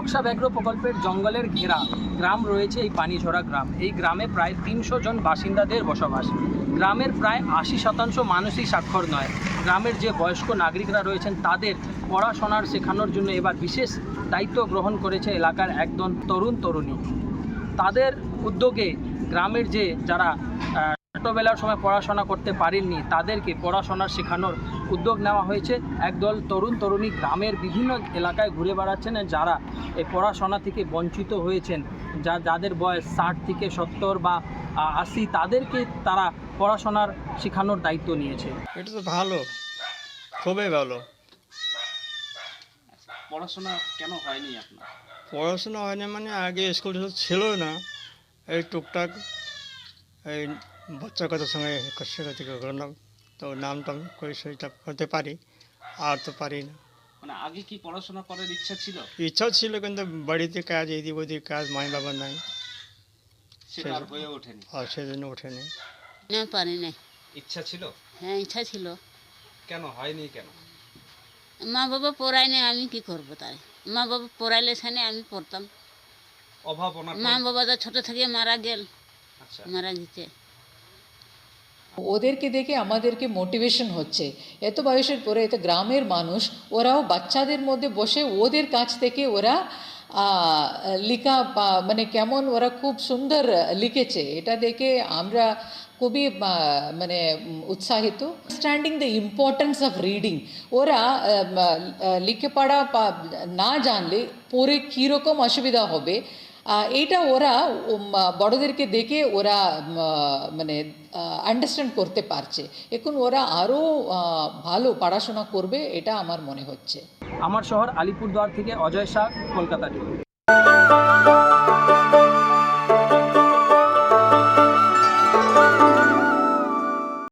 রূপসা ব্যাঘ্র প্রকল্পের জঙ্গলের ঘেরা গ্রাম রয়েছে এই পানিঝরা গ্রাম। এই গ্রামে প্রায় ৩০০ জন বাসিন্দাদের বসবাস। গ্রামের প্রায় ৮০% মানুষই সাক্ষর নয়। গ্রামের যে বয়স্ক নাগরিকরা রয়েছেন তাদের পড়াশোনার শেখানোর জন্য এবার বিশেষ দায়িত্ব গ্রহণ করেছে এলাকার একজন তরুণী। তাদের উদ্যোগে গ্রামের যারা ছোটোবেলার সময় পড়াশোনা করতে পারেননি তাদেরকে পড়াশোনা শেখানোর উদ্যোগ নেওয়া হয়েছে। একদল তরুণী গ্রামের বিভিন্ন এলাকায় ঘুরে বেড়াচ্ছেন, যারা এই পড়াশোনা থেকে বঞ্চিত হয়েছেন, যাদের বয়স 60 থেকে 70 বা 80, তাদেরকে তারা পড়াশোনার শেখানোর দায়িত্ব নিয়েছে। এটা তো ভালো, খুবই ভালো। পড়াশোনা কেন হয়নি আপনার? পড়াশোনা হয়নি মানে আগে স্কুল ছিল না, এই টুকটাক এই বাচ্চা কথার সঙ্গে শেখাতে করলাম, তো নাম টাম করে সেটা করতে পারি, আর তো পারি না। মানে আগে কি পড়াশোনা করার ইচ্ছা ছিল? ইচ্ছা ছিল, কিন্তু বাড়িতে কাজ, এদিক ওদিক কাজ, মাই বাবা নাই, সেটা আর হয়ে ওঠেনি। আর সেজন্য ওঠেনি। না, পারি না। ইচ্ছা ছিল? হ্যাঁ, ইচ্ছা ছিল। কেন হয়নি? কেন? মা বাবা পড়ায় না, আমি কি করবো? তাই মা বাবা পড়াইলে সেনে আমি পড়তাম। অভাব? মা বাবা তো ছোট থেকে মারা গেল। আচ্ছা, মারা গেছে। ওদেরকে দেখে আমাদেরকে মোটিভেশন হচ্ছে। এত বয়সের পরে এত গ্রামের মানুষ, ওরাও বাচ্চাদের মধ্যে বসে ওদের কাছ থেকে ওরা লেখা মানে কেমন ওরা খুব সুন্দর লিখেছে, এটা দেখে আমরা খুবই মানে উৎসাহিত। Understanding the importance of reading, ওরা লিখে পড়া না জানলে পরে কীরকম অসুবিধা হবে এইটা ওরা বড়দেরকে দেখে ওরা মানে আন্ডারস্ট্যান্ড করতে পারছে। এখন ওরা আরও ভালো পড়াশোনা করবে, এটা আমার মনে হচ্ছে। আমার শহর আলিপুরদুয়ার থেকে অজয় শাহ, কলকাতা টিভি।